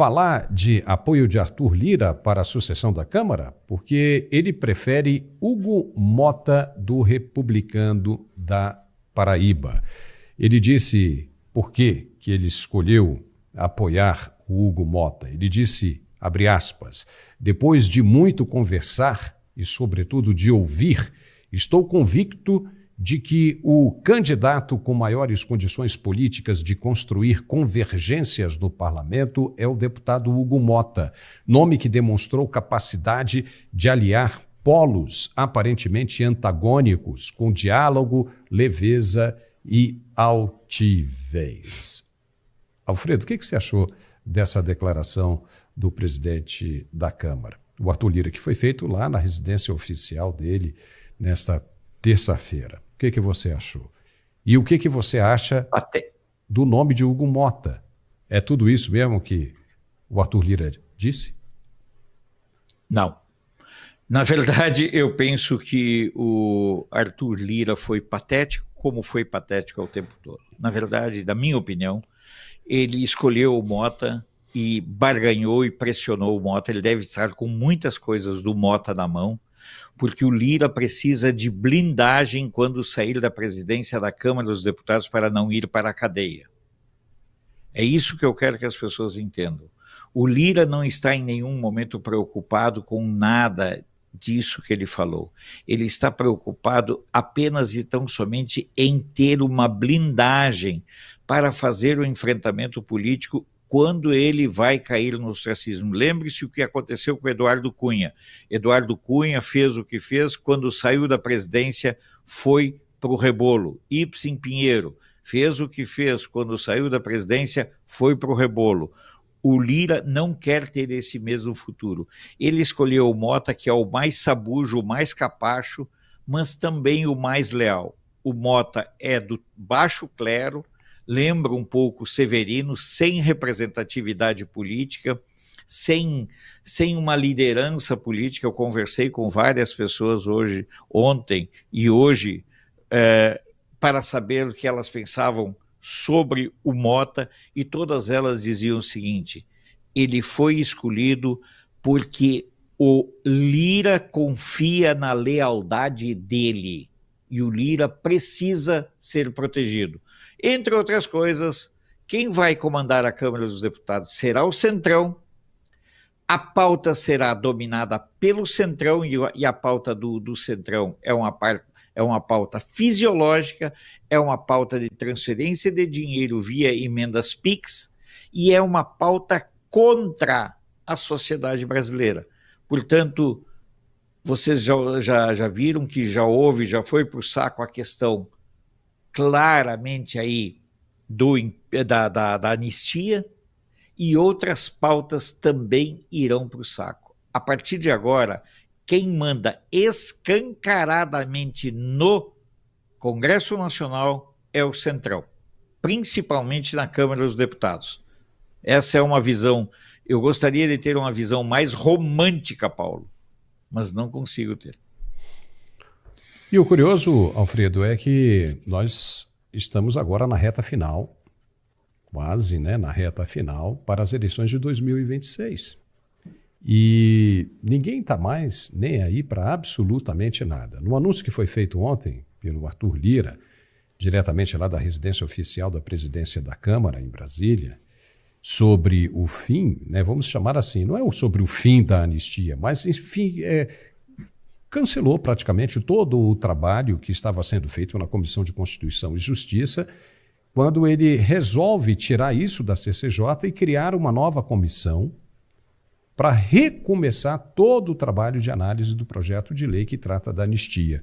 falar de apoio de Arthur Lira para a sucessão da Câmara, porque ele prefere Hugo Mota, do Republicano da Paraíba. Ele disse por que ele escolheu apoiar o Hugo Mota. Ele disse, abre aspas, depois de muito conversar e, sobretudo, de ouvir, estou convicto de que o candidato com maiores condições políticas de construir convergências no parlamento é o deputado Hugo Mota, nome que demonstrou capacidade de aliar polos aparentemente antagônicos com diálogo, leveza e altivez. Alfredo, o que você achou dessa declaração do presidente da Câmara, o Arthur Lira, que foi feito lá na residência oficial dele nesta terça-feira? O que você achou? E o que você acha do nome de Hugo Mota? É tudo isso mesmo que o Arthur Lira disse? Não. Na verdade, eu penso que o Arthur Lira foi patético, como foi patético ao tempo todo. Na verdade, na minha opinião, ele escolheu o Mota e barganhou e pressionou o Mota. Ele deve estar com muitas coisas do Mota na mão, porque o Lira precisa de blindagem quando sair da presidência da Câmara dos Deputados para não ir para a cadeia. É isso que eu quero que as pessoas entendam. O Lira não está em nenhum momento preocupado com nada disso que ele falou. Ele está preocupado apenas e tão somente em ter uma blindagem para fazer o enfrentamento político quando ele vai cair no ostracismo. Lembre-se o que aconteceu com Eduardo Cunha. Eduardo Cunha fez o que fez, quando saiu da presidência foi para o rebolo. Ibsen Pinheiro fez o que fez, quando saiu da presidência foi para o rebolo. O Lira não quer ter esse mesmo futuro. Ele escolheu o Mota, que é o mais sabujo, o mais capacho, mas também o mais leal. O Mota é do baixo clero, lembra um pouco Severino, sem representatividade política, sem uma liderança política. Eu conversei com várias pessoas ontem e hoje, para saber o que elas pensavam sobre o Mota, e todas elas diziam o seguinte: ele foi escolhido porque o Lira confia na lealdade dele e o Lira precisa ser protegido. Entre outras coisas, quem vai comandar a Câmara dos Deputados será o Centrão. A pauta será dominada pelo Centrão, e a pauta do Centrão é uma pauta fisiológica, é uma pauta de transferência de dinheiro via emendas PIX, e é uma pauta contra a sociedade brasileira. Portanto, vocês já viram que já foi para o saco a questão claramente aí da anistia, e outras pautas também irão para o saco. A partir de agora, quem manda escancaradamente no Congresso Nacional é o Centrão, principalmente na Câmara dos Deputados. Essa é uma visão, eu gostaria de ter uma visão mais romântica, Paulo, mas não consigo ter. E o curioso, Alfredo, é que nós estamos agora na reta final, quase, né, na reta final para as eleições de 2026. E ninguém está mais nem aí para absolutamente nada. No anúncio que foi feito ontem pelo Arthur Lira, diretamente lá da residência oficial da presidência da Câmara, em Brasília, sobre o fim, né, vamos chamar assim, não é sobre o fim da anistia, mas, enfim, cancelou praticamente todo o trabalho que estava sendo feito na Comissão de Constituição e Justiça, quando ele resolve tirar isso da CCJ e criar uma nova comissão para recomeçar todo o trabalho de análise do projeto de lei que trata da anistia,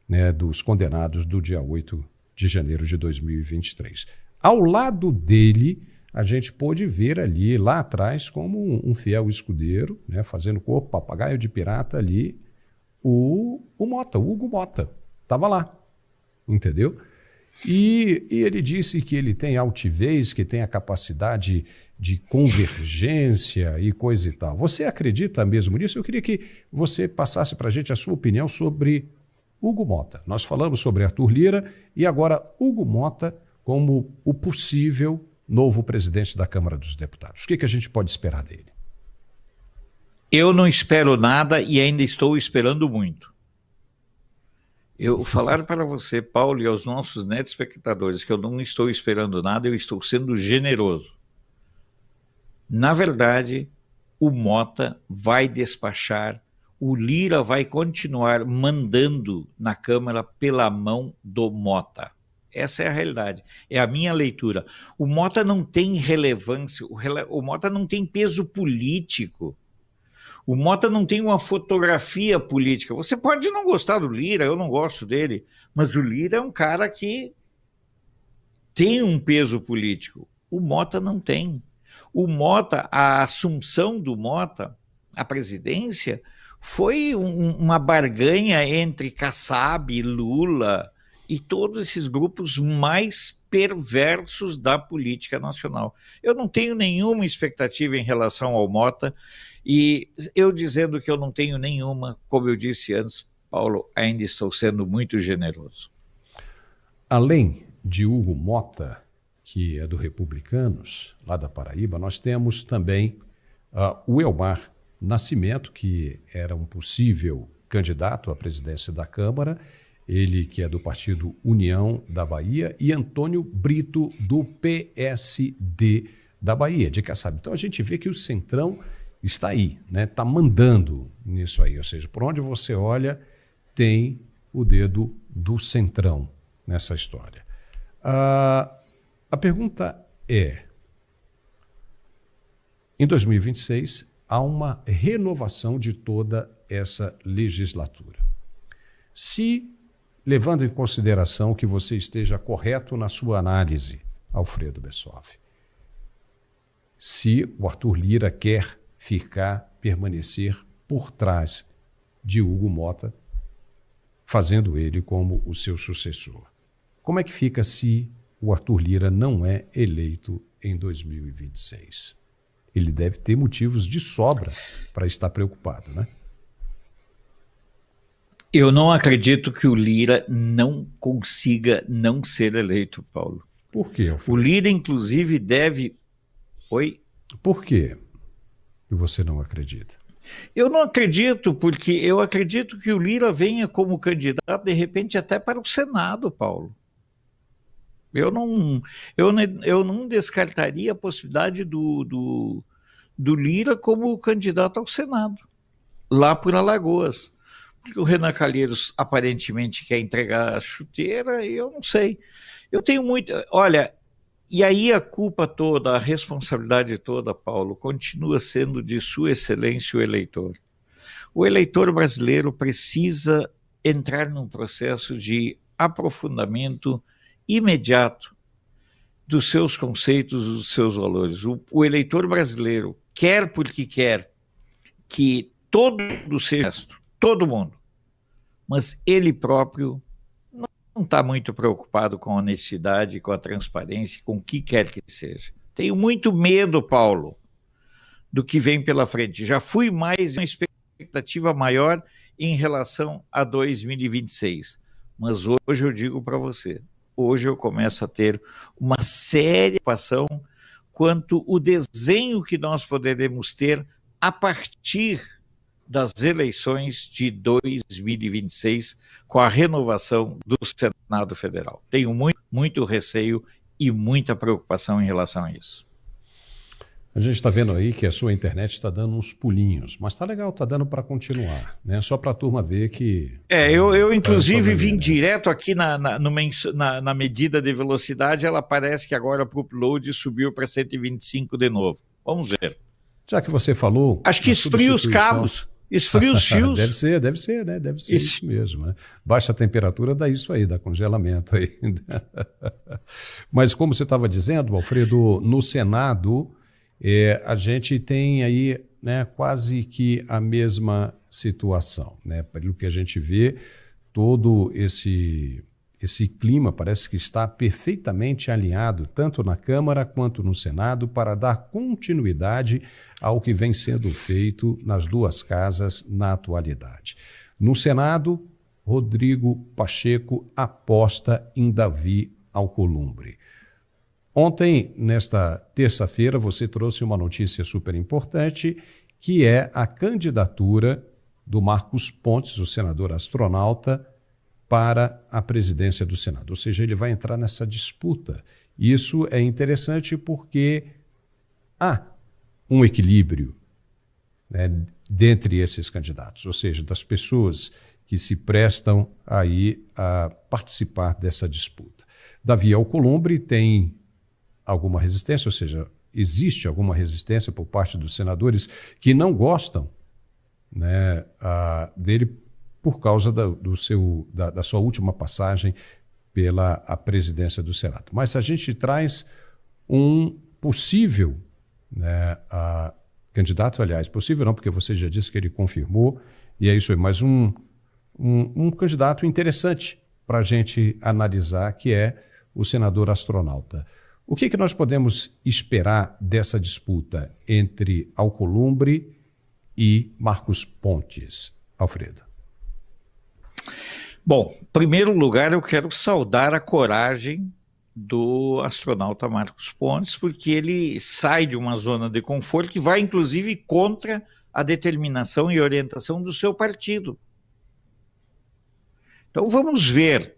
né, dos condenados do dia 8 de janeiro de 2023. Ao lado dele, a gente pôde ver ali, lá atrás, como um fiel escudeiro, né, fazendo corpo papagaio de pirata ali, o Hugo Mota. Estava lá, entendeu? E ele disse que ele tem altivez, que tem a capacidade de convergência e coisa e tal. Você acredita mesmo nisso? Eu queria que você passasse para a gente a sua opinião sobre Hugo Mota. Nós falamos sobre Arthur Lira e agora Hugo Mota como o possível novo presidente da Câmara dos Deputados? O que a gente pode esperar dele? Eu não espero nada e ainda estou esperando muito. Eu falar para você, Paulo, e aos nossos telespectadores que eu não estou esperando nada, eu estou sendo generoso. Na verdade, o Mota vai despachar, o Lira vai continuar mandando na Câmara pela mão do Mota. Essa é a realidade, é a minha leitura. O Mota não tem relevância, o Mota não tem peso político. O Mota não tem uma fotografia política. Você pode não gostar do Lira, eu não gosto dele, mas o Lira é um cara que tem um peso político. O Mota não tem. O Mota, a assunção do Mota, a presidência, foi uma barganha entre Kassab, Lula e todos esses grupos mais perversos da política nacional. Eu não tenho nenhuma expectativa em relação ao Mota, e eu dizendo que eu não tenho nenhuma, como eu disse antes, Paulo, ainda estou sendo muito generoso. Além de Hugo Mota, que é do Republicanos, lá da Paraíba, nós temos também o Elmar Nascimento, que era um possível candidato à presidência da Câmara, ele que é do partido União da Bahia, e Antônio Brito, do PSD da Bahia, de Kassab. Então a gente vê que o Centrão está aí, né? Está mandando nisso aí, ou seja, por onde você olha, tem o dedo do Centrão nessa história. A pergunta é, em 2026, há uma renovação de toda essa legislatura. Se, levando em consideração que você esteja correto na sua análise, Alfredo Bessoff, se o Arthur Lira quer permanecer por trás de Hugo Mota, fazendo ele como o seu sucessor. Como é que fica se o Arthur Lira não é eleito em 2026? Ele deve ter motivos de sobra para estar preocupado, né? Eu não acredito que o Lira não consiga não ser eleito, Paulo. Por quê, Alfredo? O Lira, inclusive, deve... Oi? Por quê que você não acredita? Eu não acredito, porque eu acredito que o Lira venha como candidato, de repente, até para o Senado, Paulo. Eu não descartaria a possibilidade do Lira como candidato ao Senado, lá por Alagoas. Porque o Renan Calheiros aparentemente quer entregar a chuteira, e eu não sei. Eu tenho muito... Olha, e aí a culpa toda, a responsabilidade toda, Paulo, continua sendo de Sua Excelência o eleitor. O eleitor brasileiro precisa entrar num processo de aprofundamento imediato dos seus conceitos, dos seus valores. O eleitor brasileiro quer porque quer que todo seja honesto, todo mundo, mas ele próprio não está muito preocupado com a honestidade, com a transparência, com o que quer que seja. Tenho muito medo, Paulo, do que vem pela frente. Já fui mais uma expectativa maior em relação a 2026, mas hoje eu digo para você, hoje eu começo a ter uma séria preocupação quanto ao desenho que nós poderemos ter a partir das eleições de 2026 com a renovação do Senado Federal. Tenho muito receio e muita preocupação em relação a isso. A gente está vendo aí que a sua internet está dando uns pulinhos, mas está legal, está dando para continuar, né? Só para a turma ver que... Eu inclusive vim direto aqui na medida de velocidade, ela parece que agora para o upload subiu para 125 de novo. Vamos ver. Já que você falou... Acho que esfria os cabos. Esfria os fios. Deve ser, né? Deve ser isso mesmo, né? Baixa temperatura dá isso aí, dá congelamento aí. Mas como você estava dizendo, Alfredo, no Senado a gente tem aí, né, quase que a mesma situação, né? Pelo que a gente vê, todo esse clima parece que está perfeitamente alinhado, tanto na Câmara quanto no Senado, para dar continuidade ao que vem sendo feito nas duas casas na atualidade. No Senado, Rodrigo Pacheco aposta em Davi Alcolumbre. Ontem, nesta terça-feira, você trouxe uma notícia super importante, que é a candidatura do Marcos Pontes, o senador astronauta, para a presidência do Senado. Ou seja, ele vai entrar nessa disputa. Isso é interessante porque há um equilíbrio, né, dentre esses candidatos, ou seja, das pessoas que se prestam aí a participar dessa disputa. Davi Alcolumbre tem alguma resistência, ou seja, existe alguma resistência por parte dos senadores que não gostam, né, dele por causa da sua última passagem pela a presidência do Senado. Mas a gente traz um possível, né, candidato, aliás, possível não, porque você já disse que ele confirmou, e é isso aí, mas um candidato interessante para a gente analisar, que é o senador astronauta. O que nós podemos esperar dessa disputa entre Alcolumbre e Marcos Pontes, Alfredo? Bom, em primeiro lugar, eu quero saudar a coragem do astronauta Marcos Pontes, porque ele sai de uma zona de conforto que vai, inclusive, contra a determinação e orientação do seu partido. Então, vamos ver.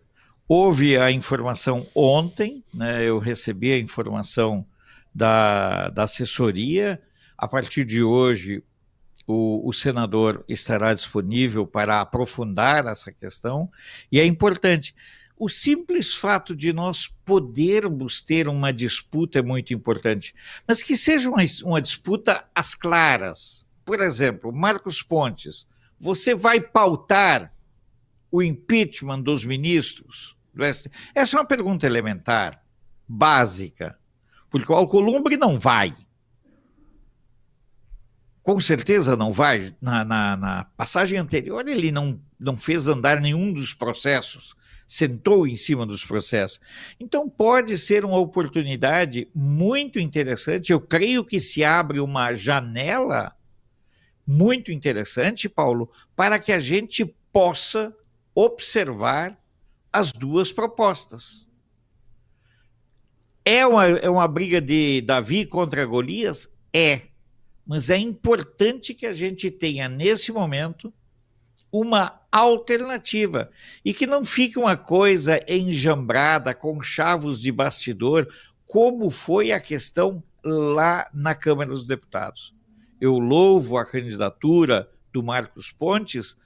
Houve a informação ontem, né, eu recebi a informação da assessoria. A partir de hoje, o senador estará disponível para aprofundar essa questão, e é importante. O simples fato de nós podermos ter uma disputa é muito importante, mas que seja uma disputa às claras. Por exemplo, Marcos Pontes, você vai pautar o impeachment dos ministros do STF? Essa é uma pergunta elementar, básica, porque o Alcolumbre não vai. Com certeza não vai. Na passagem anterior, ele não fez andar nenhum dos processos, sentou em cima dos processos. Então, pode ser uma oportunidade muito interessante. Eu creio que se abre uma janela muito interessante, Paulo, para que a gente possa observar as duas propostas. É uma briga de Davi contra Golias? É. Mas é importante que a gente tenha, nesse momento, uma alternativa e que não fique uma coisa enjambrada com chavos de bastidor, como foi a questão lá na Câmara dos Deputados. Eu louvo a candidatura do Marcos Pontes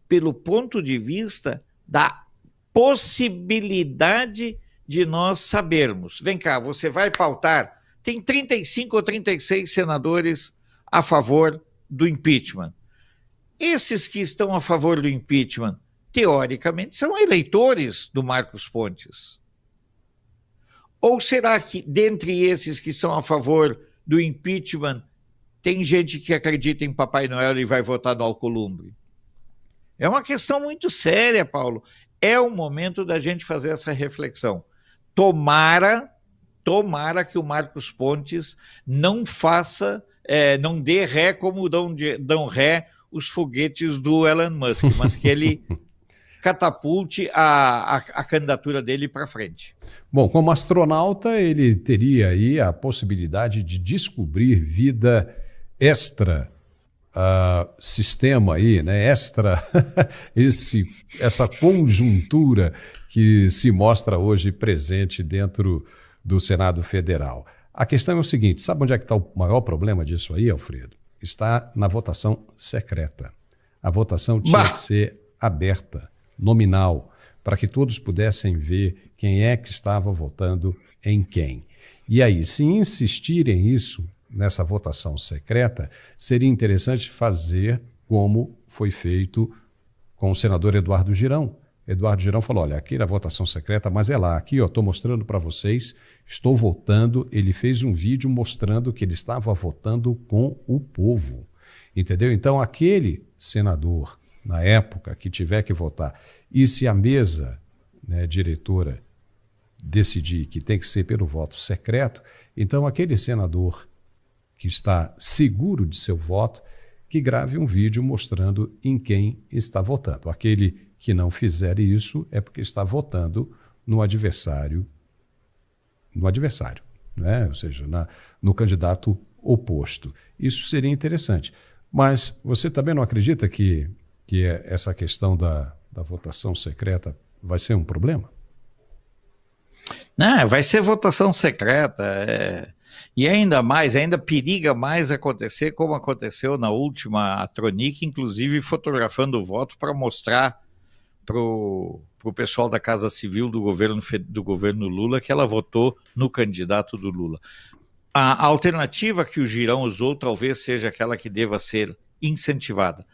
pelo ponto de vista da possibilidade de nós sabermos. Vem cá, você vai pautar, tem 35 ou 36 senadores a favor do impeachment. Esses que estão a favor do impeachment, teoricamente, são eleitores do Marcos Pontes. Ou será que, dentre esses que são a favor do impeachment, tem gente que acredita em Papai Noel e vai votar no Alcolumbre? É uma questão muito séria, Paulo. É o momento da gente fazer essa reflexão. Tomara que o Marcos Pontes não faça... não dê ré como dão ré os foguetes do Elon Musk, mas que ele catapulte a candidatura dele para frente. Bom, como astronauta, ele teria aí a possibilidade de descobrir vida extra sistema aí, né? Extra essa conjuntura que se mostra hoje presente dentro do Senado Federal. A questão é o seguinte, sabe onde é que está o maior problema disso aí, Alfredo? Está na votação secreta. A votação tinha que ser aberta, nominal, para que todos pudessem ver quem é que estava votando em quem. E aí, se insistirem isso nessa votação secreta, seria interessante fazer como foi feito com o senador Eduardo Girão. Eduardo Girão falou, olha, aqui na votação secreta, mas é lá, aqui estou mostrando para vocês, estou votando. Ele fez um vídeo mostrando que ele estava votando com o povo, entendeu? Então, aquele senador, na época, que tiver que votar, e se a mesa, né, diretora decidir que tem que ser pelo voto secreto, então aquele senador que está seguro de seu voto, que grave um vídeo mostrando em quem está votando. Aquele que não fizer isso é porque está votando no adversário. né? Ou seja, no candidato oposto. Isso seria interessante. Mas você também não acredita que essa questão da votação secreta vai ser um problema? Não, vai ser votação secreta. E ainda periga mais acontecer como aconteceu na última Atronic, inclusive fotografando o voto para mostrar para o pessoal da Casa Civil do governo Lula que ela votou no candidato do Lula. A alternativa que o Girão usou talvez seja aquela que deva ser incentivada.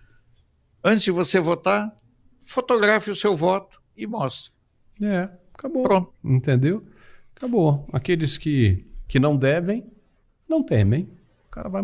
Antes de você votar, fotografe o seu voto e mostre. Acabou. Pronto. Entendeu? Acabou. Aqueles que não devem, não temem. O cara vai